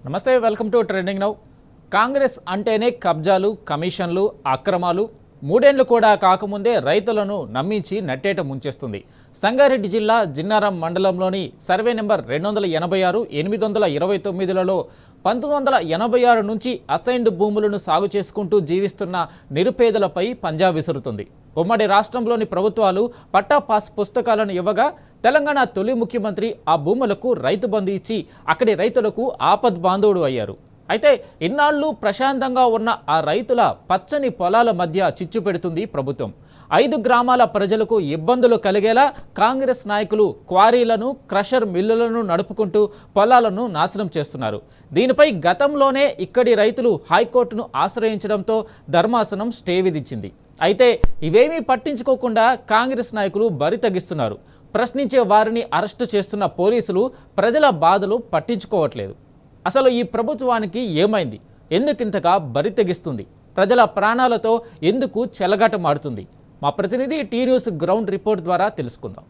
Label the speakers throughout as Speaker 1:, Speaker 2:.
Speaker 1: నమస్తే, welcome to trending now. Congress అంటేనే కబ్జాలు, కమిషన్లు, అక్రమాలు. మూడేండ్లు కూడా కాకముందే రైతులను నమ్మించి నట్టేట ముంచేస్తుంది. సంగారెడ్డి జిల్లా జిన్నారం మండలంలోని సర్వే నెంబర్ 286, 829లలో 1986 నుంచి అసైన్డ్ భూములను సాగు చేసుకుంటూ జీవిస్తున్న నిరుపేదలపై పంజా విసురుతుంది. ఉమ్మడి రాష్ట్రంలోని ప్రభుత్వాలు పట్టా పాస్ పుస్తకాలను ఇవ్వగా తెలంగాణ తొలి ముఖ్యమంత్రి ఆ భూములకు రైతు బంధు ఇచ్చి అక్కడి రైతులకు ఆపద్బాంధవుడు అయ్యారు. అయితే ఇన్నాళ్లు ప్రశాంతంగా ఉన్న ఆ రైతుల పచ్చని పొలాల మధ్య చిచ్చు పెడుతుంది ప్రభుత్వం. 5 గ్రామాల ప్రజలకు ఇబ్బందులు కలిగేలా కాంగ్రెస్ నాయకులు క్వారీలను, క్రషర్ మిల్లులను నడుపుకుంటూ పొలాలను నాశనం చేస్తున్నారు. దీనిపై గతంలోనే ఇక్కడి రైతులు హైకోర్టును ఆశ్రయించడంతో ధర్మాసనం స్టే విధించింది. అయితే ఇవేమీ పట్టించుకోకుండా కాంగ్రెస్ నాయకులు బరి తగ్గిస్తున్నారు. ప్రశ్నించే వారిని అరెస్టు చేస్తున్న పోలీసులు ప్రజల బాధలు పట్టించుకోవట్లేదు. అసలు ఈ ప్రభుత్వానికి ఏమైంది? ఎందుకింతగా బరి తెగిస్తుంది? ప్రజల ప్రాణాలతో ఎందుకు చెలగాటమాడుతుంది? మా ప్రతినిధి టీ న్యూస్ గ్రౌండ్ రిపోర్ట్ ద్వారా తెలుసుకుందాం.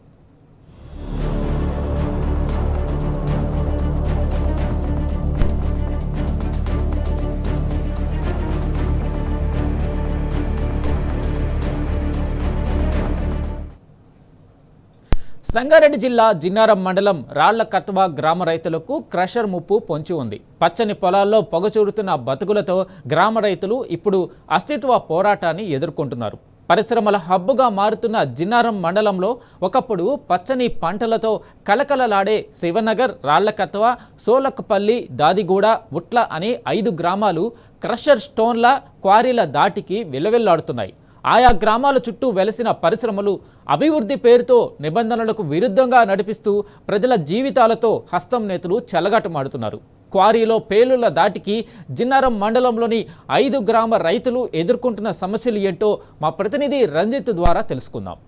Speaker 1: సంగారెడ్డి జిల్లా జిన్నారం మండలం రాళ్లకత్వ గ్రామ రైతులకు క్రషర్ ముప్పు పొంచి ఉంది. పచ్చని పొలాల్లో పొగచూరుతున్న బతుకులతో గ్రామ రైతులు ఇప్పుడు అస్తిత్వ పోరాటాన్ని ఎదుర్కొంటున్నారు. పరిశ్రమల హబ్బుగా మారుతున్న జిన్నారం మండలంలో ఒకప్పుడు పచ్చని పంటలతో కలకలలాడే శివనగర్, రాళ్లకత్వ, సోలకపల్లి, దాదిగూడ, ఉట్ల అనే 5 గ్రామాలు క్రషర్ స్టోన్ల క్వారీల దాటికి విలవిల్లాడుతున్నాయి. ఆయా గ్రామాల చుట్టూ వెలసిన పరిశ్రమలు అభివృద్ధి పేరుతో నిబంధనలకు విరుద్ధంగా నడిపిస్తూ ప్రజల జీవితాలతో హస్తం నేతలు చెలగాటమాడుతున్నారు. క్వారీలో పేలుళ్ల దాటికి జిన్నారం మండలంలోని 5 గ్రామ రైతులు ఎదుర్కొంటున్న సమస్యలు ఏంటో మా ప్రతినిధి రంజిత్ ద్వారా తెలుసుకుందాం.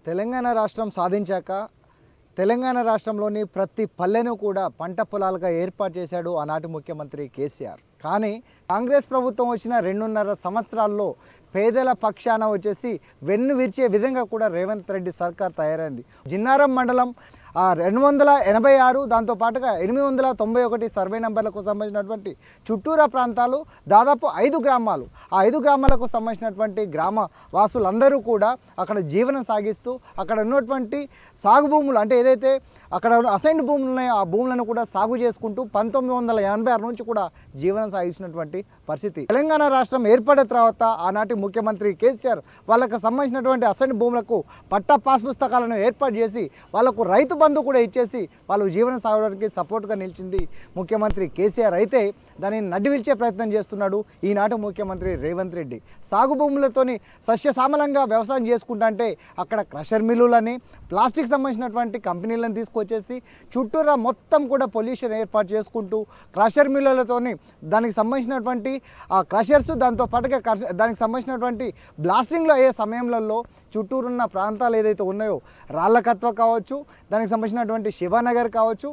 Speaker 2: తెలంగాణ రాష్ట్రం సాధించాక తెలంగాణ రాష్ట్రంలోని ప్రతి పల్లెను కూడా పంట పొలాలుగా ఏర్పాటు చేశాడు ఆనాటి ముఖ్యమంత్రి కేసీఆర్. కానీ కాంగ్రెస్ ప్రభుత్వం వచ్చిన 2.5 సంవత్సరాల్లో పేదల పక్షాన వచ్చేసి వెన్ను విరిచే విధంగా కూడా రేవంత్ రెడ్డి సర్కార్ తయారైంది. జిన్నారం మండలం 286, దాంతోపాటుగా 891 సర్వే నెంబర్లకు సంబంధించినటువంటి చుట్టూరా ప్రాంతాలు దాదాపు 5 గ్రామాలు. ఆ 5 గ్రామాలకు సంబంధించినటువంటి గ్రామ వాసులందరూ కూడా అక్కడ జీవనం సాగిస్తూ అక్కడ ఉన్నటువంటి సాగు భూములు అంటే ఏదైతే అక్కడ అసైన్డ్ భూములు ఉన్నాయో ఆ భూములను కూడా సాగు చేసుకుంటూ 1986 నుంచి కూడా జీవనం సాగించినటువంటి పరిస్థితి. తెలంగాణ రాష్ట్రం ఏర్పడిన తర్వాత ఆనాటి ముఖ్యమంత్రి కేసీఆర్ వాళ్ళకు సంబంధించినటువంటి అసైన్డ్ భూములకు పట్టా పాస్ పుస్తకాలను ఏర్పాటు చేసి వాళ్ళకు రైతు బంధు కూడా ఇచ్చేసి వాళ్ళు జీవనం సాగడానికి సపోర్ట్గా నిలిచింది ముఖ్యమంత్రి కేసీఆర్. అయితే దానిని నడ్డివిల్చే ప్రయత్నం చేస్తున్నాడు ఈనాటి ముఖ్యమంత్రి రేవంత్ రెడ్డి. సాగు భూములతోని సస్యశ్యామలంగా వ్యవసాయం చేసుకుంటే అక్కడ క్రషర్ మిల్లులని, ప్లాస్టిక్ సంబంధించినటువంటి కంపెనీలను తీసుకొచ్చేసి చుట్టూరా మొత్తం కూడా పొల్యూషన్ ఏర్పాటు చేసుకుంటూ క్రషర్ మిల్లులతోని దానికి సంబంధించినటువంటి ఆ క్రషర్స్ దాంతోపాటుగా దానికి సంబంధించినటువంటి బ్లాస్టింగ్లో అయ్యే సమయంలో చుట్టూరున్న ప్రాంతాలు ఏదైతే ఉన్నాయో రాళ్లకత్వ కావచ్చు, దానికి సంబంధించినటువంటి శివనగర్ కావచ్చు,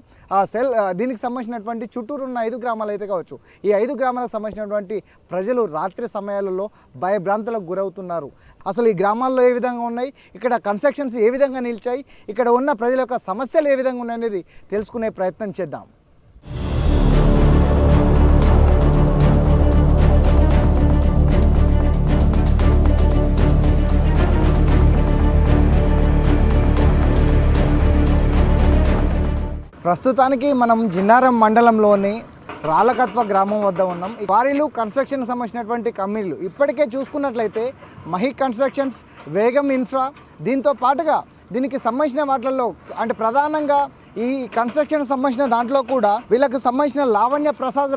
Speaker 2: దీనికి సంబంధించినటువంటి చుట్టూరున్న 5 గ్రామాలు అయితే కావచ్చు, ఈ 5 గ్రామాలకు సంబంధించినటువంటి ప్రజలు రాత్రి సమయాలలో భయభ్రాంతులకు గురవుతున్నారు. అసలు ఈ గ్రామాల్లో ఏ విధంగా ఉన్నాయి, ఇక్కడ కన్స్ట్రక్షన్స్ ఏ విధంగా నిలిచాయి, ఇక్కడ ఉన్న ప్రజల యొక్క సమస్యలు ఏ విధంగా ఉన్నాయనేది తెలుసుకునే ప్రయత్నం చేద్దాం. ప్రస్తుతానికి మనం జిన్నారం మండలంలోని రాళ్లకత్వ గ్రామం వద్ద ఉన్నాం. ఈ క్వారీలు, కన్స్ట్రక్షన్ సంబంధించినటువంటి కంపెనీలు ఇప్పటికే చూసుకున్నట్లయితే మహి కన్స్ట్రక్షన్స్, వేగం ఇన్ఫ్రా, దీంతో పాటుగా దీనికి సంబంధించిన వాటిల్లో అంటే ప్రధానంగా ఈ కన్స్ట్రక్షన్ సంబంధించిన దాంట్లో కూడా వీళ్ళకు సంబంధించిన లావణ్య ప్రసాద్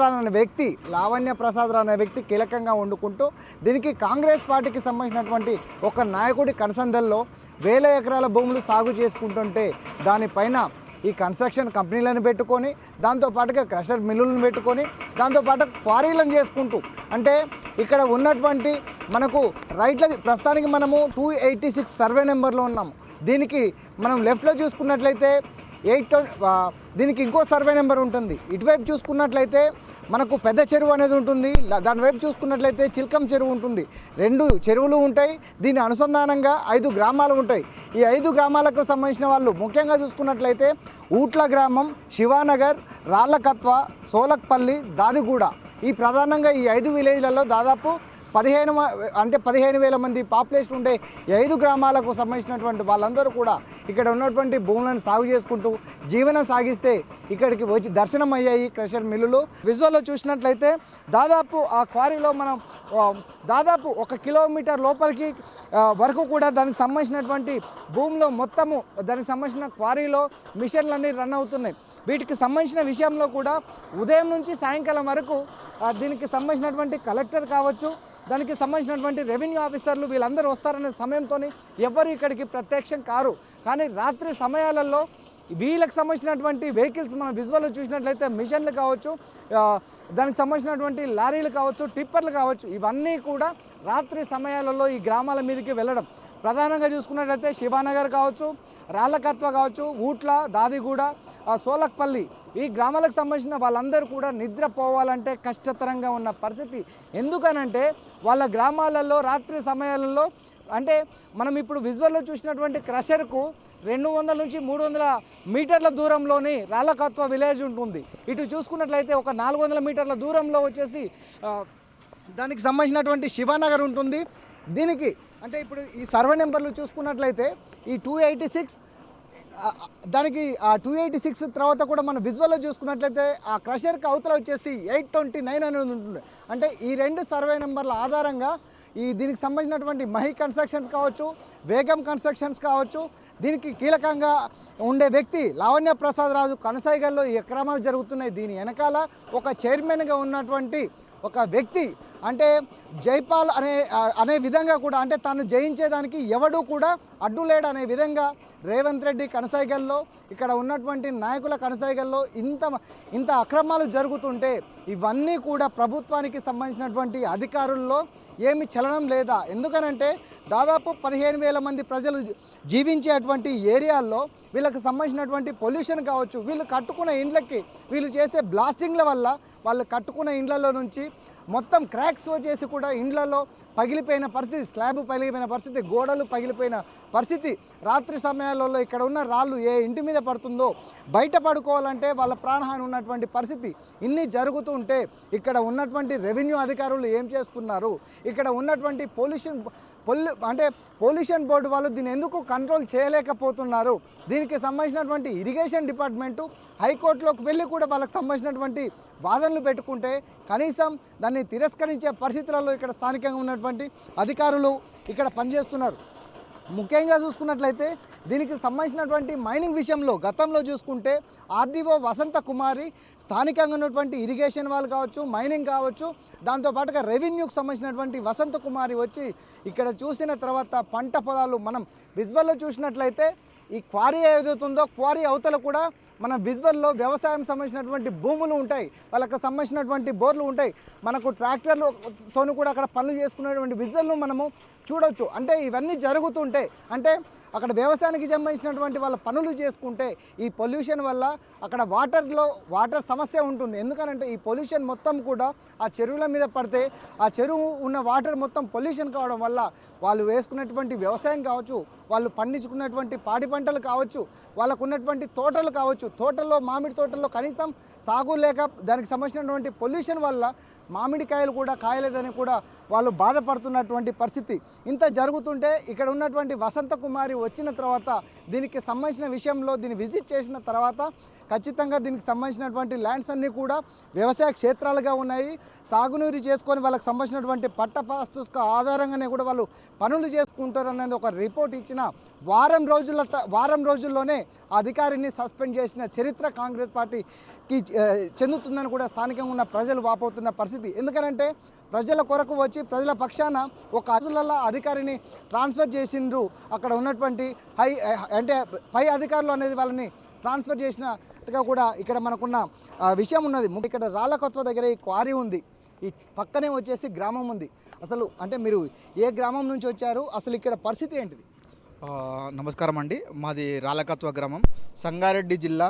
Speaker 2: అనే వ్యక్తి కీలకంగా వండుకుంటూ దీనికి కాంగ్రెస్ పార్టీకి సంబంధించినటువంటి ఒక నాయకుడి కనసందల్లో 1000 ఎకరాల భూములు సాగు చేసుకుంటుంటే దానిపైన ఈ కన్స్ట్రక్షన్ కంపెనీలను పెట్టుకొని దాంతోపాటుగా క్రషర్ మిల్లులను పెట్టుకొని దాంతోపాటు క్వారీలను చేసుకుంటూ అంటే ఇక్కడ ఉన్నటువంటి మనకు రైట్ల ప్రస్తుతానికి మనము 286 సర్వే నెంబర్లో ఉన్నాము. దీనికి మనం లెఫ్ట్లో చూసుకున్నట్లయితే దీనికి ఇంకో సర్వే నెంబర్ ఉంటుంది. ఇటువైపు చూసుకున్నట్లయితే మనకు పెద్ద చెరువు అనేది ఉంటుంది, దాని వైపు చూసుకున్నట్లయితే చిల్కం చెరువు ఉంటుంది. 2 చెరువులు ఉంటాయి. దీని అనుసంధానంగా 5 గ్రామాలు ఉంటాయి. ఈ 5 గ్రామాలకు సంబంధించిన వాళ్ళు ముఖ్యంగా చూసుకున్నట్లయితే ఊట్ల గ్రామం, శివానగర్, రాళ్ళకత్వ, సోలక్పల్లి, దాదిగూడ, ఈ ప్రధానంగా ఈ 5 విలేజ్లలో దాదాపు 15,000 మంది పాపులేషన్ ఉండే 5 గ్రామాలకు సంబంధించినటువంటి వాళ్ళందరూ కూడా ఇక్కడ ఉన్నటువంటి భూములను సాగు చేసుకుంటూ జీవనం సాగిస్తే ఇక్కడికి వచ్చి దర్శనం అయ్యాయి క్రషర్ మిల్లులు. విజువల్లో చూసినట్లయితే దాదాపు ఆ క్వారీలో మనం దాదాపు 1 కిలోమీటర్ లోపలికి వరకు కూడా దానికి సంబంధించినటువంటి భూమిలో మొత్తము దానికి సంబంధించిన క్వారీలో మిషన్లన్నీ రన్ అవుతున్నాయి. వీటికి సంబంధించిన విషయంలో కూడా ఉదయం నుంచి సాయంకాలం వరకు దీనికి సంబంధించినటువంటి కలెక్టర్ కావచ్చు, దానికి సంబంధించినటువంటి రెవెన్యూ ఆఫీసర్లు వీళ్ళందరూ వస్తారనే సమయంతో ఎవరు ఇక్కడికి ప్రత్యక్షం కారు. కానీ రాత్రి సమయాలలో వీళ్ళకి సంబంధించినటువంటి వెహికల్స్ మనం విజువల్లో చూసినట్లయితే మిషన్లు కావచ్చు, దానికి సంబంధించినటువంటి లారీలు కావచ్చు, టిప్పర్లు కావచ్చు, ఇవన్నీ కూడా రాత్రి సమయాలలో ఈ గ్రామాల మీదకి వెళ్ళడం. ప్రధానంగా చూసుకున్నట్లయితే శివానగర్ కావచ్చు, రాళ్ళకత్వ కావచ్చు, ఊట్ల, దాదిగూడ, సోలక్పల్లి, ఈ గ్రామాలకు సంబంధించిన వాళ్ళందరూ కూడా నిద్రపోవాలంటే కష్టతరంగా ఉన్న పరిస్థితి. ఎందుకనంటే వాళ్ళ గ్రామాలలో రాత్రి సమయాలలో అంటే మనం ఇప్పుడు విజువల్లో చూసినటువంటి క్రషర్కు 200 నుంచి 300 మీటర్ల దూరంలోని రాళ్ళకత్వ విలేజ్ ఉంటుంది. ఇటు చూసుకున్నట్లయితే ఒక 400 మీటర్ల దూరంలో వచ్చేసి దానికి సంబంధించినటువంటి శివానగర్ ఉంటుంది. దీనికి అంటే ఇప్పుడు ఈ సర్వే నెంబర్లు చూసుకున్నట్లయితే ఈ 286 దానికి ఆ 286 తర్వాత కూడా మనం విజువల్లో చూసుకున్నట్లయితే ఆ క్రషర్కి అవతల వచ్చేసి 829 అనేది ఉంటుంది. అంటే ఈ 2 సర్వే నెంబర్ల ఆధారంగా దీనికి సంబంధించినటువంటి మహి కన్స్ట్రక్షన్స్ కావచ్చు, వేగం కన్స్ట్రక్షన్స్ కావచ్చు, దీనికి కీలకంగా ఉండే వ్యక్తి లావణ్య ప్రసాద్ రాజు కనసాయిగల్లో ఈ అక్రమాలు జరుగుతున్నాయి. దీని వెనకాల ఒక చైర్మన్గా ఉన్నటువంటి ఒక వ్యక్తి అంటే జైపాల్ అనే విధంగా కూడా అంటే తను జయించేదానికి ఎవడూ కూడా అడ్డు లేడు అనే విధంగా రేవంత్ రెడ్డి కనసాయిగల్లో ఇక్కడ ఉన్నటువంటి నాయకుల కనసాయిగల్లో ఇంత అక్రమాలు జరుగుతుంటే ఇవన్నీ కూడా ప్రభుత్వానికి సంబంధించినటువంటి అధికారుల్లో ఏమి చలనం లేదా? ఎందుకనంటే దాదాపు 15,000 మంది ప్రజలు జీవించేటువంటి ఏరియాల్లో వీళ్ళకి సంబంధించినటువంటి పొల్యూషన్ కావచ్చు, వీళ్ళు కట్టుకున్న ఇండ్లకి వీళ్ళు చేసే బ్లాస్టింగ్ల వల్ల వాళ్ళు కట్టుకున్న ఇండ్లలో నుంచి మొత్తం క్రాక్స్ వచ్చేసి కూడా ఇండ్లలో పగిలిపోయిన పరిస్థితి, స్లాబ్ పగిలిపోయిన పరిస్థితి, గోడలు పగిలిపోయిన పరిస్థితి. రాత్రి సమయాలలో ఇక్కడ ఉన్న రాళ్ళు ఏ ఇంటి మీద పడుతుందో బయట పడుకోవాలంటే వాళ్ళ ప్రాణహాని ఉన్నటువంటి పరిస్థితి. ఇన్ని జరుగుతుంటే ఇక్కడ ఉన్నటువంటి రెవెన్యూ అధికారులు ఏం చేస్తున్నారు? ఇక్కడ ఉన్నటువంటి పొల్యూషన్ బోర్డు వాళ్ళు దీన్ని ఎందుకు కంట్రోల్ చేయలేకపోతున్నారు? దీనికి సంబంధించినటువంటి ఇరిగేషన్ డిపార్ట్మెంటు హైకోర్టులోకి వెళ్ళి కూడా వాళ్ళకి సంబంధించినటువంటి వాదనలు పెట్టుకుంటే కనీసం దాన్ని తిరస్కరించే పరిస్థితులలో ఇక్కడ స్థానికంగా ఉన్నటువంటి అధికారులు ఇక్కడ పనిచేస్తున్నారు. ముఖ్యంగా చూసుకున్నట్లయితే దీనికి సంబంధించినటువంటి మైనింగ్ విషయంలో గతంలో చూసుకుంటే ఆర్డీఓ వసంత కుమారి, స్థానికంగా ఉన్నటువంటి ఇరిగేషన్ వాళ్ళు కావచ్చు, మైనింగ్ కావచ్చు, దాంతోపాటుగా రెవెన్యూకి సంబంధించినటువంటి వసంత కుమారి వచ్చి ఇక్కడ చూసిన తర్వాత పంట పొలాలు మనం విజువల్లో చూసినట్లయితే ఈ క్వారీ ఏదైతుందో క్వారీ అవతల కూడా మన విజువల్లో వ్యవసాయం సంబంధించినటువంటి భూములు ఉంటాయి, వాళ్ళకి సంబంధించినటువంటి బోర్లు ఉంటాయి, మనకు ట్రాక్టర్లతోనూ కూడా అక్కడ పనులు చేసుకునేటువంటి విజువల్ను మనము చూడవచ్చు. అంటే ఇవన్నీ జరుగుతుంటే అంటే అక్కడ వ్యవసాయానికి సంబంధించినటువంటి వాళ్ళ పనులు చేసుకుంటే ఈ పొల్యూషన్ వల్ల అక్కడ వాటర్ సమస్య ఉంటుంది. ఎందుకనంటే ఈ పొల్యూషన్ మొత్తం కూడా ఆ చెరువుల మీద పడితే ఆ చెరువు ఉన్న వాటర్ మొత్తం పొల్యూషన్ కావడం వల్ల వాళ్ళు వేసుకున్నటువంటి వ్యవసాయం కావచ్చు, వాళ్ళు పండించుకున్నటువంటి పాడి పంటలు కావచ్చు, వాళ్ళకు ఉన్నటువంటి తోటలు కావచ్చు, తోటల్లో మామిడి తోటల్లో కనీసం సాగు లేక దానికి సంబంధించినటువంటి పొల్యూషన్ వల్ల మామిడికాయలు కూడా కాయలేదని కూడా వాళ్ళు బాధపడుతున్నటువంటి పరిస్థితి. ఇంత జరుగుతుంటే ఇక్కడ ఉన్నటువంటి వసంత కుమారి వచ్చిన తర్వాత దీనికి సంబంధించిన విషయంలో దీన్ని విజిట్ చేసిన తర్వాత ఖచ్చితంగా దీనికి సంబంధించినటువంటి ల్యాండ్స్ అన్నీ కూడా వ్యవసాయ క్షేత్రాలుగా ఉన్నాయి. సాగునీరు చేసుకొని వాళ్ళకి సంబంధించినటువంటి పట్టపుస్తక ఆధారంగానే కూడా వాళ్ళు పనులు చేసుకుంటారనేది ఒక రిపోర్ట్ ఇచ్చిన వారం రోజుల్లోనే అధికారిని సస్పెండ్ చేసిన చరిత్ర కాంగ్రెస్ పార్టీకి చెందుతుందని కూడా స్థానికంగా ఉన్న ప్రజలు వాపోతున్న పరిస్థితి. ఎందుకంటే ప్రజల కొరకు వచ్చి ప్రజల పక్షాన ఒక రోజులలో అధికారిని ట్రాన్స్ఫర్ చేసిండ్రు. అక్కడ ఉన్నటువంటి పై అధికారులు అనేది వాళ్ళని ట్రాన్స్ఫర్ చేసినట్టుగా కూడా ఇక్కడ మనకున్న విషయం ఉన్నది. ఇక్కడ రాళ్ళకత్వ దగ్గర ఈ క్వారీ ఉంది, ఈ పక్కనే వచ్చేసి గ్రామం ఉంది. అసలు అంటే మీరు ఏ గ్రామం నుంచి వచ్చారు, అసలు ఇక్కడ పరిస్థితి ఏంటిది?
Speaker 3: నమస్కారం అండి. మాది రాళ్ళకత్వ గ్రామం, సంగారెడ్డి జిల్లా,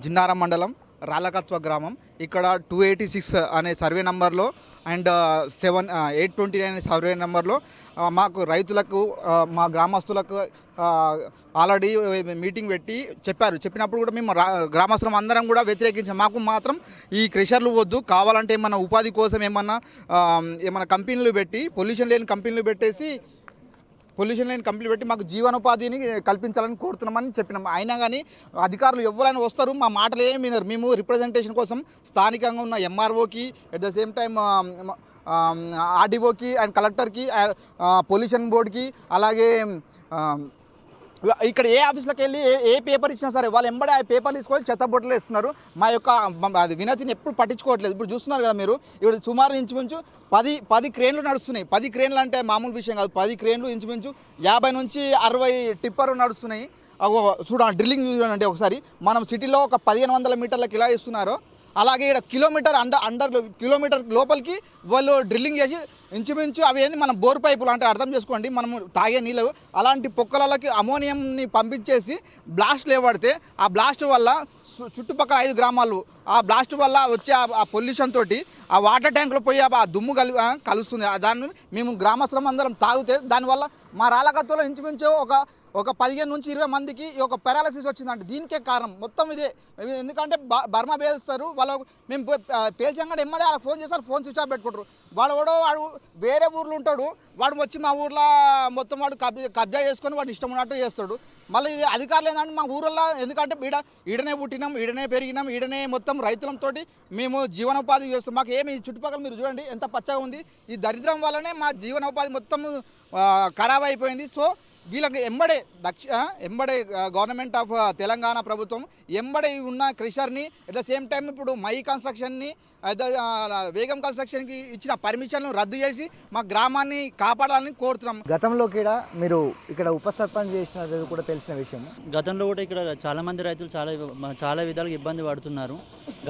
Speaker 3: జిన్నారం మండలం, రాళ్ళకత్వ గ్రామం. ఇక్కడ 286 అనే సర్వే నెంబర్లో అండ్ 829 అనే సర్వే నెంబర్లో మాకు రైతులకు, మా గ్రామస్తులకు ఆల్రెడీ మీటింగ్ పెట్టి చెప్పినప్పుడు కూడా మేము గ్రామస్తులం అందరం కూడా వ్యతిరేకించాం. మాకు మాత్రం ఈ క్రెషర్లు వద్దు, కావాలంటే ఏమన్నా ఉపాధి కోసం ఏమన్నా కంపెనీలు పెట్టి పొల్యూషన్ లేని కంపెనీలు పెట్టి మాకు జీవనోపాధిని కల్పించాలని కోరుతున్నామని చెప్పినాం. అయినా కానీ అధికారులు ఎవరైనా వస్తారు, మా మాటలు ఏమి వినరు. మేము రిప్రజెంటేషన్ కోసం స్థానికంగా ఉన్న ఎంఆర్ఓకి, అట్ ద సేమ్ టైం ఆర్డీఓకి అండ్ కలెక్టర్కి, పొల్యూషన్ బోర్డుకి, అలాగే ఇక్కడ ఏ ఆఫీస్లోకి వెళ్ళి ఏ పేపర్ ఇచ్చినా సరే వాళ్ళు ఎంబడే ఆ పేపర్లు తీసుకొని చెత్తబొట్టలు ఇస్తున్నారు. మా యొక్క అది వినతిని ఎప్పుడు పట్టించుకోవట్లేదు. ఇప్పుడు చూస్తున్నారు కదా మీరు, ఇప్పుడు సుమారు ఇంచుమించు 10 క్రేన్లు నడుస్తున్నాయి. 10 క్రేన్లు అంటే మామూలు విషయం కాదు. 10 క్రేన్లు ఇంచుమించు 50 నుంచి 60 టిప్పర్లు నడుస్తున్నాయి. చూడండి, డ్రిల్లింగ్ చూడండి ఒకసారి. మనం సిటీలో ఒక 1500 మీటర్లకు ఇలా ఇస్తున్నారో, అలాగే ఇక్కడ కిలోమీటర్ లోపలికి వాళ్ళు డ్రిల్లింగ్ చేసి ఇంచుమించు అవి ఏంది మన బోర్ పైపులు అంటే అర్థం చేసుకోండి, మనం తాగే నీళ్ళు అలాంటి పొక్కలకి అమోనియంని పంపించేసి బ్లాస్ట్ లేవడితే ఆ బ్లాస్ట్ వల్ల చుట్టుపక్కల 5 గ్రామాలు ఆ బ్లాస్ట్ వల్ల వచ్చే ఆ పొల్యూషన్ తోటి ఆ వాటర్ ట్యాంకులో పోయి ఆ దుమ్ము కలుస్తుంది. దాన్ని మేము గ్రామస్తులం అందరం తాగితే దానివల్ల మా రాళ్ళకత్తులో ఇంచుమించు ఒక 15 నుంచి 20 మందికి ఈ ఒక పారాలసిస్ వచ్చిందంటే దీనికే కారణం మొత్తం ఇదే. ఎందుకంటే బర్మా పేలుస్తారు వాళ్ళు, మేము పేల్చంగానే ఎమ్మడే ఫోన్ చేస్తారు, ఫోన్ స్విచ్ ఆఫ్ పెట్టుకుంటారు. వాడు వేరే ఊర్లో ఉంటాడు, వాడు వచ్చి మా ఊర్లో మొత్తం వాడు కబ్జా చేసుకొని వాడు ఇష్టం ఉన్నట్టు చేస్తాడు. మళ్ళీ ఇది అధికారులు ఏంటంటే మా ఊళ్ళో, ఎందుకంటే ఈడనే పుట్టినాం, ఈడనే పెరిగినాం, ఈడనే మొత్తం రైతులతో మేము జీవనోపాధి చేస్తాం. మాకు ఏమి చుట్టుపక్కల మీరు చూడండి ఎంత పచ్చగా ఉంది. ఈ దరిద్రం వల్లనే మా జీవనోపాధి మొత్తం ఖరాబ్ అయిపోయింది. సో వీళ్ళకి ఎంబడే గవర్నమెంట్ ఆఫ్ తెలంగాణ ప్రభుత్వం ఎంబడే ఉన్న క్రెషర్ని, అట్ ద సేమ్ టైం ఇప్పుడు మై కన్స్ట్రక్షన్ని, వేగం కన్స్ట్రక్షన్కి ఇచ్చిన పర్మిషన్లు రద్దు చేసి మా గ్రామాన్ని కాపాడాలని కోరుతున్నాం.
Speaker 2: గతంలో కూడా మీరు ఇక్కడ ఉప సర్పంచ్ చేసినది కూడా తెలిసిన విషయం.
Speaker 4: గతంలో కూడా ఇక్కడ చాలామంది రైతులు చాలా విధాలుగా ఇబ్బంది పడుతున్నారు.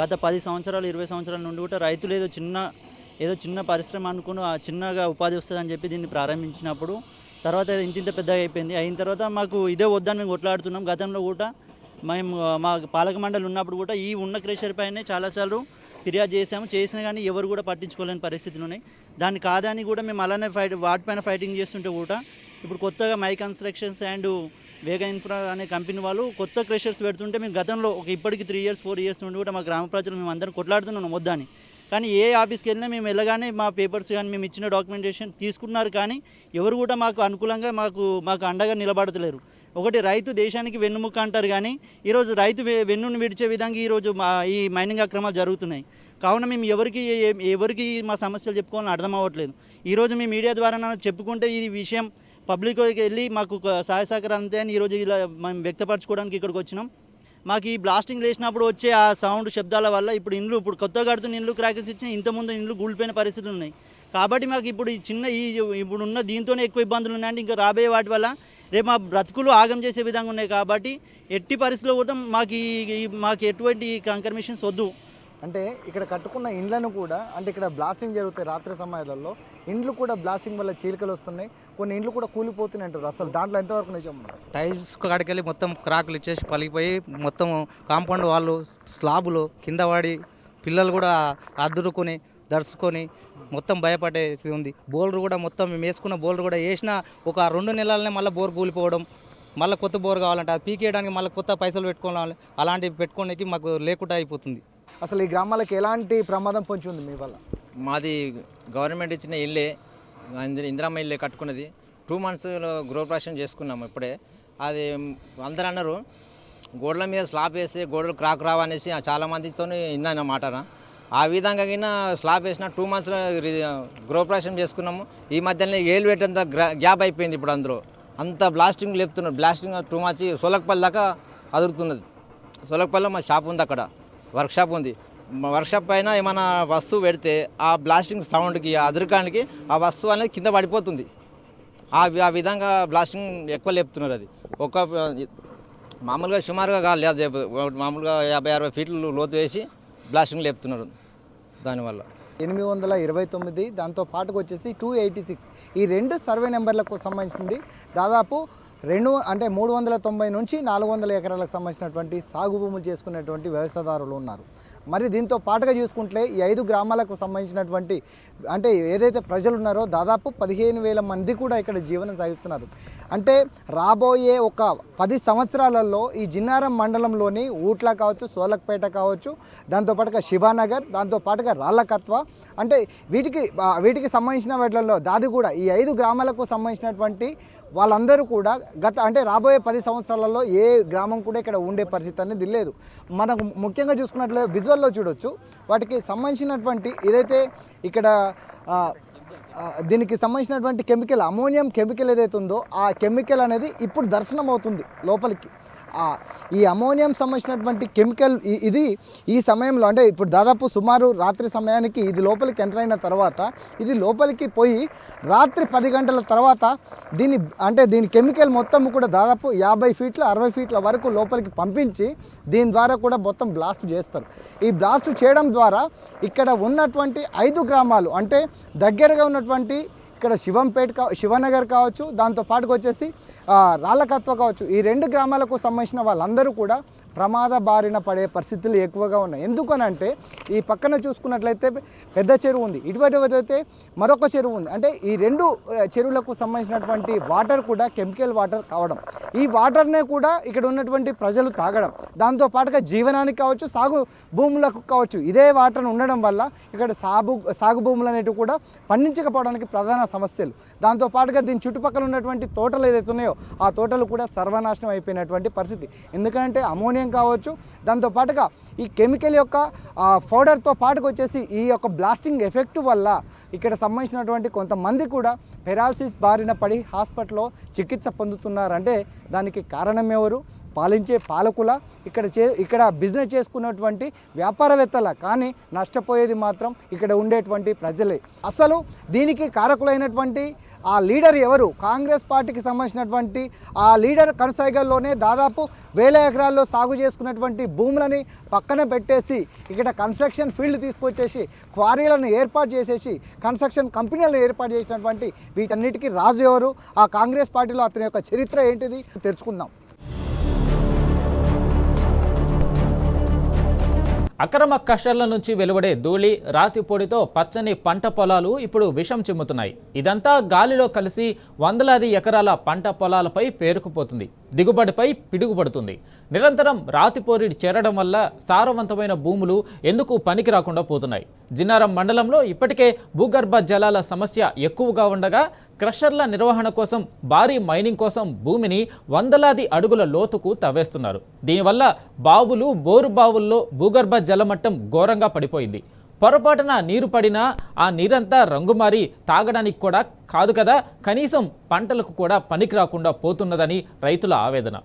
Speaker 4: గత 10 సంవత్సరాలు 20 సంవత్సరాల నుండి కూడా రైతులు ఏదో చిన్న పరిశ్రమ అనుకుని చిన్నగా ఉపాధి వస్తుందని చెప్పి దీన్ని ప్రారంభించినప్పుడు తర్వాత ఇంత పెద్దగా అయిన తర్వాత మాకు ఇదే వద్దని మేము కొట్లాడుతున్నాం. గతంలో కూడా మేము మా పాలక మండలి ఉన్నప్పుడు కూడా ఈ ఉన్న క్రెషర్ పైనే చాలాసార్లు ఫిర్యాదు చేసినా కానీ ఎవరు కూడా పట్టించుకోలేని పరిస్థితులు ఉన్నాయి. దాన్ని కాదని కూడా మేము అలానే వాటిపైన ఫైటింగ్ చేస్తుంటే కూడా ఇప్పుడు కొత్తగా మై కన్స్ట్రక్షన్స్ అండ్ వేగ ఇన్ఫ్రా అనే కంపెనీ వాళ్ళు కొత్త క్రెషర్స్ పెడుతుంటే మేము గతంలో ఇప్పటికి 3 years 4 years నుండి కూడా మా గ్రామ ప్రజలు మేము అందరం కొట్లాడుతున్నాం వద్దని. కానీ ఏ ఆఫీస్కి వెళ్ళినా మేము వెళ్ళగానే మా పేపర్స్ కానీ మేము ఇచ్చిన డాక్యుమెంటేషన్ తీసుకున్నారు, కానీ ఎవరు కూడా మాకు అనుకూలంగా మాకు అండగా నిలబడతలేరు. ఒకటి రైతు దేశానికి వెన్నుముక్క అంటారు, కానీ ఈరోజు రైతు వెన్నును విడిచే విధంగా ఈరోజు ఈ మైనింగ్ అక్రమాలు జరుగుతున్నాయి. కావున మేము ఎవరికి మా సమస్యలు చెప్పుకోవాలని అర్థం అవ్వట్లేదు. ఈరోజు మీ మీడియా ద్వారా చెప్పుకుంటే ఈ విషయం పబ్లిక్కి వెళ్ళి మాకు సహాయ సహకారం అంతే అని ఈరోజు ఇలా మేము వ్యక్తపరచుకోవడానికి ఇక్కడికి వచ్చినాం. మాకు ఈ బ్లాస్టింగ్ లేచినప్పుడు వచ్చే ఆ సౌండ్ శబ్దాల వల్ల ఇప్పుడు కొత్తగా కడుతున్న ఇండ్లు క్రాకెస్ ఇచ్చిన ఇంతకుముందు ఇండ్లు కూలిపోయిన పరిస్థితులు ఉన్నాయి. కాబట్టి మాకు ఇప్పుడు ఇప్పుడు ఉన్న దీంతోనే ఎక్కువ ఇబ్బందులు ఉన్నాయంటే ఇంకా రాబోయే వాటి వల్ల రేపు మా బ్రతుకులు ఆగం చేసే విధంగా ఉన్నాయి. కాబట్టి ఎట్టి పరిస్థితుల్లో కూడా మాకు ఎటువంటి కన్ఫర్మేషన్స్ వద్దు.
Speaker 2: అంటే ఇక్కడ కట్టుకున్న ఇండ్లను కూడా, అంటే ఇక్కడ బ్లాస్టింగ్ జరుగుతాయి రాత్రి సమయాలలో, ఇండ్లు కూడా బ్లాస్టింగ్ వల్ల చీలికలు వస్తున్నాయి, కొన్ని ఇండ్లు కూడా కూలిపోతున్నాయి అంటారు. అసలు దాంట్లో ఎంతవరకు నిజం?
Speaker 5: టైల్స్ కాడికెళ్ళి మొత్తం క్రాకులు ఇచ్చేసి పలిగిపోయి మొత్తం కాంపౌండ్ వాళ్ళు స్లాబులు కింద పడి పిల్లలు కూడా అదురుకొని దర్చుకొని మొత్తం భయపడేది ఉంది. బోర్లు కూడా మొత్తం మేము వేసుకున్న బోర్లు కూడా వేసిన ఒక 2 నెలలనే మళ్ళీ బోర్ కూలిపోవడం, మళ్ళీ కొత్త బోర్ కావాలంటే అది పీకేయడానికి మళ్ళీ కొత్త పైసలు పెట్టుకోవాలి, అలాంటివి పెట్టుకోవడానికి మాకు లేకుండా అయిపోతుంది.
Speaker 2: అసలు ఈ గ్రామాలకు ఎలాంటి ప్రమాదం పొంచి ఉంది మీ వల్ల?
Speaker 6: మాది గవర్నమెంట్ ఇచ్చిన ఇల్లే, ఇందిరమ్మ ఇల్లే కట్టుకున్నది. 2 monthsలో గృహప్రవేశం చేసుకున్నాము. ఇప్పుడే అది అందరూ అన్నారు గోడల మీద స్లాబ్ వేస్తే గోడలు క్రాక్ రావనేసి చాలామందితో విన్నాను మాట. ఆ విధంగా స్లాబ్ వేసిన 2 monthsలో గృహప్రవేశం చేసుకున్నాము. ఈ మధ్యలో ఏళ్ళు పెట్టేంత గ్యాప్ అయిపోయింది. ఇప్పుడు అందులో అంత బ్లాస్టింగ్ లేపుతున్నారు. బ్లాస్టింగ్ 2 months సోలకపల్లి దాకా అదురుతున్నది. సోలకపల్లిలో మా షాప్ ఉంది, అక్కడ వర్క్షాప్ ఉంది. వర్క్షాప్ పైన ఏమైనా వస్తువు పెడితే ఆ బ్లాస్టింగ్ సౌండ్కి అదురుకానికి ఆ వస్తువు అనేది కింద పడిపోతుంది. ఆ విధంగా బ్లాస్టింగ్ ఎక్కువ లేపుతున్నారు. అది మామూలుగా సుమారుగా కాదు, మామూలుగా 50-60 ఫీట్లు లోతు వేసి బ్లాస్టింగ్ లేపుతున్నారు. దానివల్ల
Speaker 2: 829 దాంతో పాటుకు వచ్చేసి 286 ఈ 2 సర్వే నెంబర్లకు సంబంధించింది దాదాపు అంటే 390 నుంచి 400 ఎకరాలకు సంబంధించినటువంటి సాగు భూములు చేసుకునేటువంటి వ్యవసాయదారులు ఉన్నారు. మరి దీంతో పాటుగా చూసుకుంటే ఈ 5 గ్రామాలకు సంబంధించినటువంటి అంటే ఏదైతే ప్రజలు ఉన్నారో దాదాపు 15,000 మంది కూడా ఇక్కడ జీవనం సాగిస్తున్నారు. అంటే రాబోయే ఒక 10 సంవత్సరాలలో ఈ జిన్నారం మండలంలోని ఊట్ల కావచ్చు, సోలక్పేట కావచ్చు, దాంతోపాటుగా శివానగర్, దాంతోపాటుగా రాళ్ళకత్వ, అంటే వీటికి సంబంధించిన వాటిల్లో దాది కూడా ఈ 5 గ్రామాలకు సంబంధించినటువంటి వాళ్ళందరూ కూడా అంటే రాబోయే 10 సంవత్సరాలలో ఏ గ్రామం కూడా ఇక్కడ ఉండే పరిస్థితి అనేది లేదు. మనకు ముఖ్యంగా చూసుకున్నట్లయితే విజువల్లో చూడొచ్చు వాటికి సంబంధించినటువంటి ఏదైతే ఇక్కడ దీనికి సంబంధించినటువంటి కెమికల్, అమోనియం కెమికల్ ఏదైతే ఉందో ఆ కెమికల్ అనేది ఇప్పుడు దర్శనం అవుతుంది లోపలికి. ఈ అమోనియం సంబంధించినటువంటి కెమికల్ ఇది ఈ సమయంలో అంటే ఇప్పుడు దాదాపు సుమారు రాత్రి సమయానికి ఇది లోపలికి ఎంటర్ అయిన తర్వాత ఇది లోపలికి పోయి రాత్రి 10 గంటల తర్వాత దీని కెమికల్ మొత్తం కూడా దాదాపు 50 ఫీట్ల 60 ఫీట్ల వరకు లోపలికి పంపించి దీని ద్వారా కూడా మొత్తం బ్లాస్ట్ చేస్తారు. ఈ బ్లాస్ట్ చేయడం ద్వారా ఇక్కడ ఉన్నటువంటి 5 గ్రామాలు అంటే దగ్గరగా ఉన్నటువంటి ఇక్కడ శివనగర్ కావచ్చు, దాంతో పాటుకు వచ్చేసి రాళ్ళకత్వ కావచ్చు, ఈ 2 గ్రామాలకు సంబంధించిన వాళ్ళందరూ కూడా ప్రమాద బారిన పడే పరిస్థితులు ఎక్కువగా ఉన్నాయి. ఎందుకనంటే ఈ పక్కన చూసుకున్నట్లయితే పెద్ద చెరువు ఉంది, ఇటువైతే మరొక చెరువు ఉంది. అంటే ఈ 2 చెరువులకు సంబంధించినటువంటి వాటర్ కూడా కెమికల్ వాటర్ కావడం, ఈ వాటర్నే కూడా ఇక్కడ ఉన్నటువంటి ప్రజలు తాగడం, దాంతో పాటుగా జీవనానికి కావచ్చు, సాగు భూములకు కావచ్చు, ఇదే వాటర్ ఉండడం వల్ల ఇక్కడ సాగు భూములు అనేవి కూడా పండించకపోవడానికి ప్రధాన సమస్యలు. దాంతో పాటుగా దీని చుట్టుపక్కల ఉన్నటువంటి తోటలు ఏదైతే ఉన్నాయో ఆ తోటలు కూడా సర్వనాశనం అయిపోయినటువంటి పరిస్థితి. ఎందుకంటే అమోనియం కావచ్చు, దాంతోపాటుగా ఈ కెమికల్ యొక్క పౌడర్తో పాటుకు వచ్చేసి ఈ యొక్క బ్లాస్టింగ్ ఎఫెక్ట్ వల్ల ఇక్కడ సంబంధించినటువంటి కొంతమంది కూడా పెరాలసిస్ బారిన పడి హాస్పిటల్లో చికిత్స పొందుతున్నారంటే దానికి కారణం ఎవరు? పాలించే పాలకుల, ఇక్కడ బిజినెస్ చేసుకున్నటువంటి వ్యాపారవేత్తల, కానీ నష్టపోయేది మాత్రం ఇక్కడ ఉండేటువంటి ప్రజలే. అసలు దీనికి కారకులైనటువంటి ఆ లీడర్ ఎవరు? కాంగ్రెస్ పార్టీకి సంబంధించినటువంటి ఆ లీడర్ కనసాగల్లోనే దాదాపు 1000 ఎకరాల్లో సాగు చేసుకున్నటువంటి భూములని పక్కన పెట్టేసి ఇక్కడ కన్స్ట్రక్షన్ ఫీల్డ్ తీసుకొచ్చేసి క్వారీలను ఏర్పాటు చేసేసి కన్స్ట్రక్షన్ కంపెనీలను ఏర్పాటు చేసినటువంటి వీటన్నిటికీ రాజు ఎవరు? ఆ కాంగ్రెస్ పార్టీలో అతని యొక్క చరిత్ర ఏంటిది తెలుసుకుందాం.
Speaker 1: అక్రమ కషర్ల నుంచి వెలువడే ధూళి, రాతి పొడితో పచ్చని పంట పొలాలు ఇప్పుడు విషం చిమ్ముతున్నాయి. ఇదంతా గాలిలో కలిసి వందలాది ఎకరాల పంట పొలాలపై పేరుకుపోతుంది, దిగుబడిపై పిడుగుపడుతుంది. నిరంతరం రాతిపోరిడి చేరడం వల్ల సారవంతమైన భూములు ఎందుకు పనికి రాకుండా పోతున్నాయి. జిన్నారం మండలంలో ఇప్పటికే భూగర్భ జలాల సమస్య ఎక్కువగా ఉండగా క్రషర్ల నిర్వహణ కోసం, భారీ మైనింగ్ కోసం భూమిని వందలాది అడుగుల లోతుకు తవ్వేస్తున్నారు. దీనివల్ల బావులు, బోరు బావుల్లో భూగర్భ జలమట్టం ఘోరంగా పడిపోయింది. పొరపాటున నీరు పడినా ఆ నీరంతా రంగుమారి తాగడానికి కూడా కాదు కదా, కనీసం పంటలకు కూడా పనికి రాకుండా పోతున్నదని రైతుల ఆవేదన.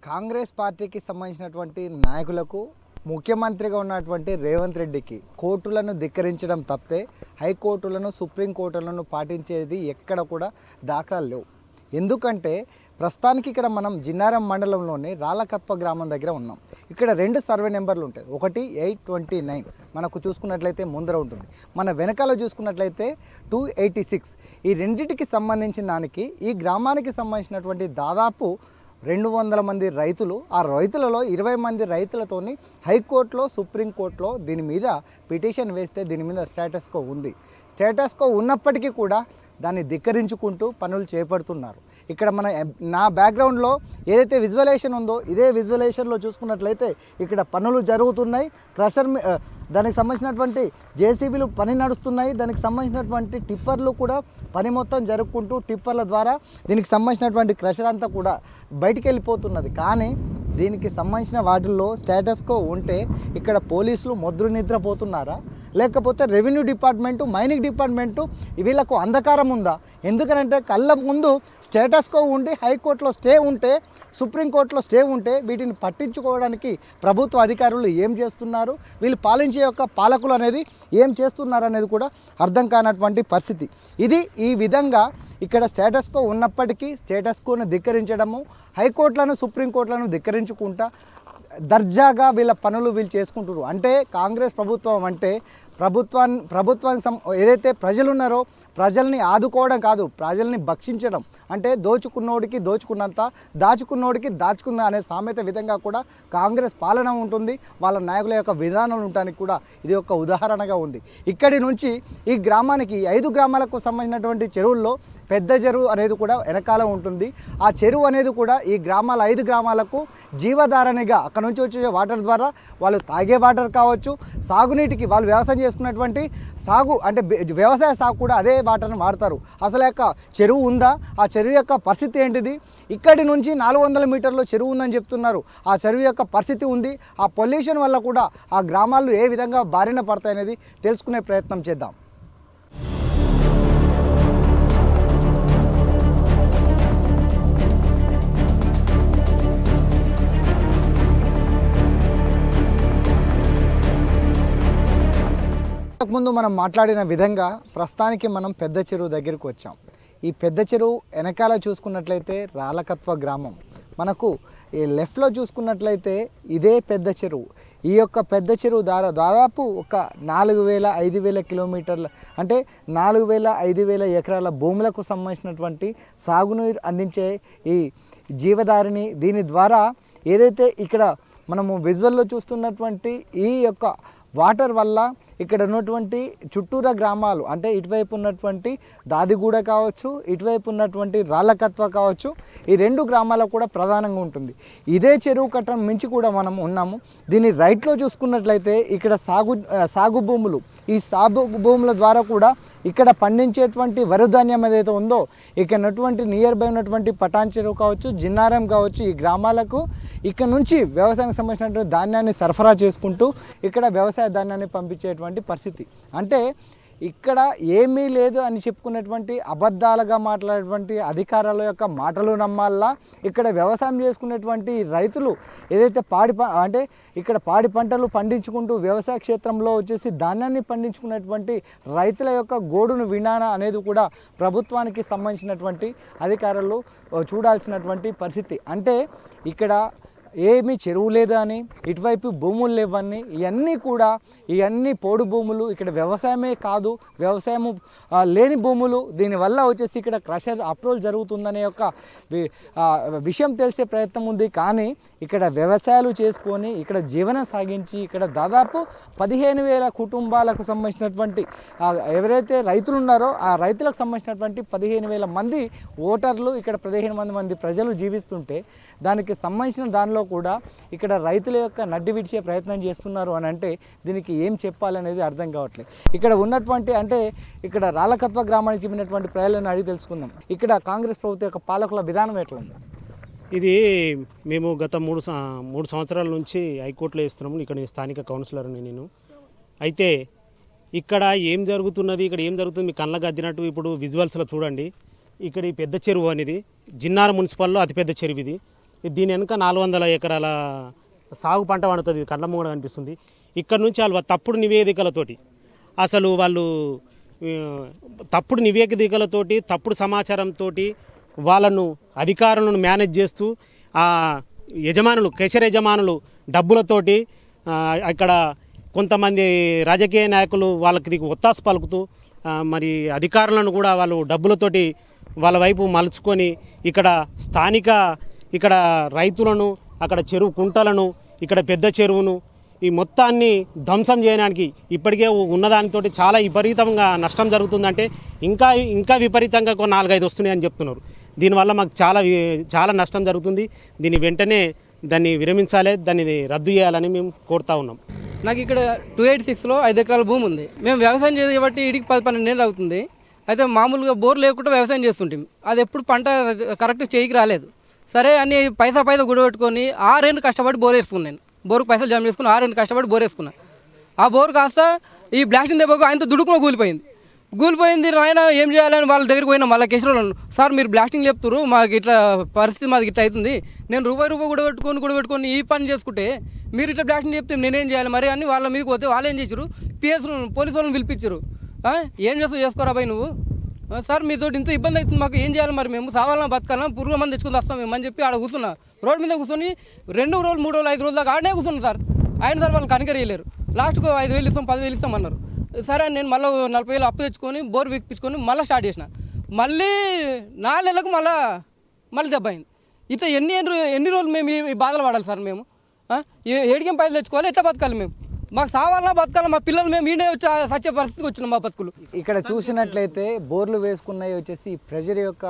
Speaker 2: కాంగ్రెస్ పార్టీకి సంబంధించినటువంటి నాయకులకు, ముఖ్యమంత్రిగా ఉన్నటువంటి రేవంత్ రెడ్డికి కోర్టులను ధిక్కరించడం తప్పితే హైకోర్టులను, సుప్రీంకోర్టులను పాటించేది ఎక్కడ కూడా దాఖలాలు లేవు. ఎందుకంటే ప్రస్తుతానికి ఇక్కడ మనం జిన్నారం మండలంలోని రాళ్ళకత్వ గ్రామం దగ్గర ఉన్నాం. ఇక్కడ 2 సర్వే నెంబర్లు ఉంటాయి. ఒకటి 829 మనకు చూసుకున్నట్లయితే ముందర ఉంటుంది, మన వెనకాల చూసుకున్నట్లయితే 286. ఈ రెండింటికి సంబంధించిన దానికి ఈ గ్రామానికి సంబంధించినటువంటి దాదాపు 200 మంది రైతులు, ఆ రైతులలో 20 మంది రైతులతోని హైకోర్టులో, సుప్రీంకోర్టులో దీని మీద పిటిషన్ వేస్తే దీని మీద స్టేటస్ కో ఉంది. స్టేటస్ కో ఉన్నప్పటికీ కూడా దాన్ని ధిక్కరించుకుంటూ పనులు చేపడుతున్నారు. ఇక్కడ నా బ్యాక్గ్రౌండ్లో ఏదైతే విజువలైజేషన్ ఉందో ఇదే విజువలైజేషన్లో చూసుకున్నట్లయితే ఇక్కడ పనులు జరుగుతున్నాయి. క్రషర్ దానికి సంబంధించినటువంటి జేసీబీలు పని నడుస్తున్నాయి. దానికి సంబంధించినటువంటి టిప్పర్లు కూడా పని మొత్తం జరుపుకుంటూ టిప్పర్ల ద్వారా దీనికి సంబంధించినటువంటి క్రషర్ అంతా కూడా బయటికి వెళ్ళిపోతున్నది. కానీ దీనికి సంబంధించిన వాటిల్లో స్టేటస్ కో ఉంటే ఇక్కడ పోలీసులు మొద్దు నిద్రపోతున్నారా, లేకపోతే రెవెన్యూ డిపార్ట్మెంటు, మైనింగ్ డిపార్ట్మెంటు వీళ్ళకు అంధకారం ఉందా? ఎందుకనంటే కళ్ళ ముందు స్టేటస్కో ఉండి హైకోర్టులో స్టే ఉంటే, సుప్రీంకోర్టులో స్టే ఉంటే వీటిని పట్టించుకోవడానికి ప్రభుత్వ అధికారులు ఏం చేస్తున్నారు, వీళ్ళు పాలించే యొక్క పాలకులు అనేది ఏం చేస్తున్నారు అనేది కూడా అర్థం కానటువంటి పరిస్థితి. ఈ విధంగా ఇక్కడ స్టేటస్కో ఉన్నప్పటికీ స్టేటస్కోను ధిక్కరించడము, హైకోర్టులను సుప్రీంకోర్టులను ధిక్కరించుకుంటా దర్జాగా వీళ్ళ పనులు వీళ్ళు చేసుకుంటారు. అంటే కాంగ్రెస్ ప్రభుత్వం అంటే ప్రభుత్వానికి ఏదైతే ప్రజలు ఉన్నారో ప్రజల్ని ఆదుకోవడం కాదు, ప్రజల్ని భక్షించడం. అంటే దోచుకున్నోడికి దోచుకున్నంత, దాచుకున్నోడికి దాచుకున్న అనే సామెత విధంగా కూడా కాంగ్రెస్ పాలన ఉంటుంది. వాళ్ళ నాయకుల యొక్క విధానాలు ఉండడానికి కూడా ఇది ఒక ఉదాహరణగా ఉంది. ఇక్కడి నుంచి ఈ గ్రామానికి 5 గ్రామాలకు సంబంధించినటువంటి చెరువుల్లో పెద్ద చెరువు అనేది కూడా వెనకాల ఉంటుంది. ఆ చెరువు అనేది కూడా ఈ 5 గ్రామాలకు జీవధారణగా అక్కడ నుంచి వచ్చే వాటర్ ద్వారా వాళ్ళు తాగే వాటర్ కావచ్చు, సాగునీటికి వాళ్ళు వ్యవసాయం చేసుకున్నటువంటి సాగు అంటే వ్యవసాయ సాగు కూడా అదే వాటర్ని వాడతారు. అసలు యొక్క చెరువు ఉందా, ఆ చెరువు యొక్క పరిస్థితి ఏంటిది? ఇక్కడి నుంచి 400 మీటర్లో చెరువు ఉందని చెప్తున్నారు. ఆ చెరువు యొక్క పరిస్థితి ఉంది. ఆ పొల్యూషన్ వల్ల కూడా ఆ గ్రామాలు ఏ విధంగా బారిన పడతాయనేది తెలుసుకునే ప్రయత్నం చేద్దాం. ముందు మనం మాట్లాడిన విధంగా ప్రస్తుతానికి మనం పెద్ద చెరువు దగ్గరికి వచ్చాం. ఈ పెద్ద చెరువు వెనకాల చూసుకున్నట్లయితే రాలకత్వ గ్రామం, మనకు ఈ లెఫ్ట్లో చూసుకున్నట్లయితే ఇదే పెద్ద చెరువు. ఈ యొక్క పెద్ద చెరువు దాదాపు ఒక 4000-5000 కిలోమీటర్ల అంటే 4000-5000 ఎకరాల భూములకు సంబంధించినటువంటి సాగునీరు అందించే ఈ జీవధారిని. దీని ద్వారా ఏదైతే ఇక్కడ మనము విజువల్లో చూస్తున్నటువంటి ఈ యొక్క వాటర్ వల్ల ఇక్కడ ఉన్నటువంటి చుట్టూరా గ్రామాలు అంటే ఇటువైపు ఉన్నటువంటి దాదిగూడ కావచ్చు, ఇటువైపు ఉన్నటువంటి రాళ్ళకత్వ కావచ్చు, ఈ 2 గ్రామాలకు కూడా ప్రధానంగా ఉంటుంది. ఇదే చెరువు కట్టం మించి కూడా మనం ఉన్నాము. దీన్ని రైట్లో చూసుకున్నట్లయితే ఇక్కడ సాగు భూములు, ఈ సాగు భూముల ద్వారా కూడా ఇక్కడ పండించేటువంటి వరిధాన్యం ఏదైతే ఉందో ఇక్కడ ఉన్నటువంటి నియర్ బై ఉన్నటువంటి పటాన్ చెరువు కావచ్చు, జిన్నారం కావచ్చు, ఈ గ్రామాలకు ఇక్కడ నుంచి వ్యవసాయానికి సంబంధించినటువంటి ధాన్యాన్ని సరఫరా చేసుకుంటూ ఇక్కడ వ్యవసాయ ధాన్యాన్ని పంపించేటువంటి పరిస్థితి. అంటే ఇక్కడ ఏమీ లేదు అని చెప్పుకునేటువంటి అబద్ధాలుగా మాట్లాడేటువంటి అధికారుల యొక్క మాటలు నమ్మాలా. ఇక్కడ వ్యవసాయం చేసుకునేటువంటి రైతులు ఏదైతే అంటే ఇక్కడ పాడి పంటలు పండించుకుంటూ వ్యవసాయ క్షేత్రంలో వచ్చేసి ధాన్యాన్ని పండించుకునేటువంటి రైతుల యొక్క గోడును వినానా అనేది కూడా ప్రభుత్వానికి సంబంధించినటువంటి అధికారులు చూడాల్సినటువంటి పరిస్థితి. అంటే ఇక్కడ ఏమీ చెరువు లేదా అని, ఇటువైపు భూములు లేవని, ఇవన్నీ పోడు భూములు, ఇక్కడ వ్యవసాయమే కాదు వ్యవసాయము లేని భూములు. దీనివల్ల వచ్చేసి ఇక్కడ క్రషర్ అప్రోల్ జరుగుతుందనే యొక్క విషయం తెలిసే ప్రయత్నం ఉంది. కానీ ఇక్కడ వ్యవసాయాలు చేసుకొని ఇక్కడ జీవనం సాగించి ఇక్కడ దాదాపు 15,000 కుటుంబాలకు సంబంధించినటువంటి ఎవరైతే రైతులు ఉన్నారో ఆ రైతులకు సంబంధించినటువంటి 15,000 మంది ఓటర్లు, ఇక్కడ 15 మంది ప్రజలు జీవిస్తుంటే దానికి సంబంధించిన దానిలో కూడా ఇక్కడ రైతుల యొక్క నడ్డి విడిచే ప్రయత్నం చేస్తున్నారు అని అంటే దీనికి ఏం చెప్పాలనేది అర్థం కావట్లేదు. ఇక్కడ ఉన్నటువంటి అంటే ఇక్కడ రాళ్ళకత్వ గ్రామానికి చెందినటువంటి ప్రజలను అడిగి తెలుసుకుందాం. ఇక్కడ కాంగ్రెస్ ప్రభుత్వం యొక్క పాలకుల విధానం ఎట్లా ఉంది?
Speaker 7: ఇది మేము గత 3 సంవత్సరాల నుంచి హైకోర్టులో ఇస్తున్నాము. ఇక్కడ స్థానిక కౌన్సిలర్ని నేను. అయితే ఇక్కడ ఏం జరుగుతున్నది, ఇక్కడ ఏం జరుగుతుంది మీ కళ్ళకు అద్దినట్టు ఇప్పుడు విజువల్స్లో చూడండి. ఇక్కడ ఈ పెద్ద చెరువు అనేది జిన్నార మున్సిపల్లో అతిపెద్ద చెరువు ఇది. దీని వెనుక 400 ఎకరాల సాగు పంట పండుతుంది. కళ్ళ ముంగడ కనిపిస్తుంది. ఇక్కడ నుంచి వాళ్ళు తప్పుడు నివేదికలతోటి తప్పుడు నివేదికలతోటి తప్పుడు సమాచారంతో వాళ్ళను అధికారులను మేనేజ్ చేస్తూ ఆ యజమానులు కేసర్ యజమానులు డబ్బులతోటి ఇక్కడ కొంతమంది రాజకీయ నాయకులు వాళ్ళకి ఒత్తాసు పలుకుతూ మరి అధికారులను కూడా వాళ్ళు డబ్బులతోటి వాళ్ళ వైపు మలుచుకొని ఇక్కడ రైతులను, అక్కడ చెరువు కుంటలను, ఇక్కడ పెద్ద చెరువును ఈ మొత్తాన్ని ధ్వంసం చేయడానికి ఇప్పటికే ఉన్నదానితో చాలా విపరీతంగా నష్టం జరుగుతుందంటే ఇంకా విపరీతంగా 4-5 వస్తున్నాయని చెప్తున్నారు. దీనివల్ల మాకు చాలా నష్టం జరుగుతుంది. దీన్ని వెంటనే దాన్ని విరమించాలి, దాన్ని రద్దు చేయాలని మేము కోరుతా ఉన్నాం.
Speaker 8: నాకు ఇక్కడ 286లో 5 ఎకరాల భూమి ఉంది. మేము వ్యవసాయం చేయబట్టి ఇడికి 10-12 ఏళ్ళు అవుతుంది. అయితే మామూలుగా బోర్ లేకుండా వ్యవసాయం చేస్తుంటాం. అది ఎప్పుడు పంట కరెక్ట్ చేయికి రాలేదు. సరే అని పైసా గుడబెట్టుకొని 6 ఏళ్ళు కష్టపడి బోర్ వేసుకున్నాను. బోరుకు పైసలు జమ చేసుకుని 6 ఏళ్ళు కష్టపడి బోర్ వేసుకున్నాను. ఆ బోర్ కాస్త ఈ బ్లాస్టింగ్ దెబ్బకు ఆయనతో దుడుకున కూలిపోయింది. కూలిపోయింది నాయన ఏం చేయాలని వాళ్ళ దగ్గరికి పోయినా మళ్ళీ కేసీఆర్ సార్ మీరు బ్లాస్టింగ్ చెప్తారు మాకు ఇట్లా పరిస్థితి మాది ఇట్లా అవుతుంది నేను రూపాయి కూడా పెట్టుకొని ఈ పని చేసుకుంటే మీరు ఇట్లా బ్లాస్టింగ్ చెప్తే నేనేం చేయాలి మరి అని వాళ్ళ మీదకి పోతే వాళ్ళు ఏం చేశారు పోలీసు వాళ్ళని పిలిపించారు ఏం చేసుకోరా బాయ్ నువ్వు సార్ మీతో ఇంత ఇబ్బంది అవుతుంది మాకు ఏం చేయాలి మరి మేము సావాలన్నా బతకాలన్నా పురుగు మంది తెచ్చుకుని వస్తాం మేము అని చెప్పి ఆడ కూర్చున్నా రోడ్డు మీద కూర్చొని 2 రోజులు 3 రోజులు 5 రోజుల దాకా ఆడనే కూర్చున్నాను సార్ ఆయన సార్ వాళ్ళు కనికరియలేరు లాస్ట్కు 5,000 ఇస్తాం 10,000 ఇస్తాం అన్నారు సరే అని నేను మళ్ళీ 40,000 అప్పు తెచ్చుకొని బోర్ విక్కించుకొని మళ్ళీ స్టార్ట్ చేసిన మళ్ళీ 4 నెలలకు మళ్ళీ దెబ్బ అయింది ఇట్లా ఎన్ని రోజులు మేము ఈ బాధలు పడాలి సార్ మేము ఏడికేం పైసలు తెచ్చుకోవాలి ఎట్లా బతకాలి మేము మాకు సావాలన్నా బతకాలి మా పిల్లలు మేము ఈడే వచ్చి సచ్చే పరిస్థితికి వచ్చినాం మా బతుకులు
Speaker 2: ఇక్కడ చూసినట్లయితే బోర్లు వేసుకున్నవి వచ్చేసి ప్రెషర్ యొక్క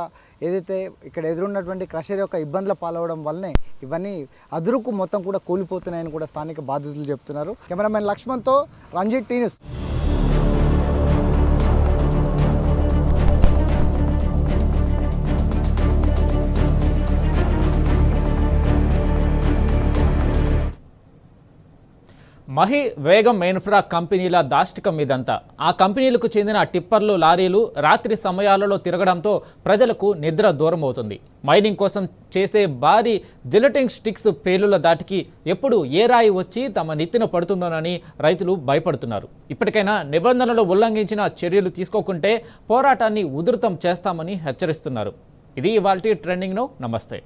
Speaker 2: ఏదైతే ఇక్కడ ఎదురున్నటువంటి క్రషర్ యొక్క ఇబ్బందుల పాలవడం వల్లనే ఇవన్నీ అదురుకు మొత్తం కూడా కూలిపోతున్నాయని కూడా స్థానిక బాధితులు చెప్తున్నారు. కెమెరామెన్ లక్ష్మణ్తో రంజిత్, టీ న్యూస్.
Speaker 1: మహి వేగం ఇన్ఫ్రా కంపెనీల దాష్టికం మీదంతా ఆ కంపెనీలకు చెందిన టిప్పర్లు లారీలు రాత్రి సమయాలలో తిరగడంతో ప్రజలకు నిద్ర దూరం అవుతుంది. మైనింగ్ కోసం చేసే భారీ జిలెటింగ్ స్టిక్స్ పేలుల దాటికి ఎప్పుడు ఏ రాయి వచ్చి తమ నెత్తిన పడుతుందోనని రైతులు భయపడుతున్నారు. ఇప్పటికైనా నిబంధనలు ఉల్లంఘించిన చర్యలు తీసుకోకుంటే పోరాటాన్ని ఉధృతం చేస్తామని హెచ్చరిస్తున్నారు. ఇది ఇవాల్టి ట్రెండింగ్ నౌ. నమస్తే.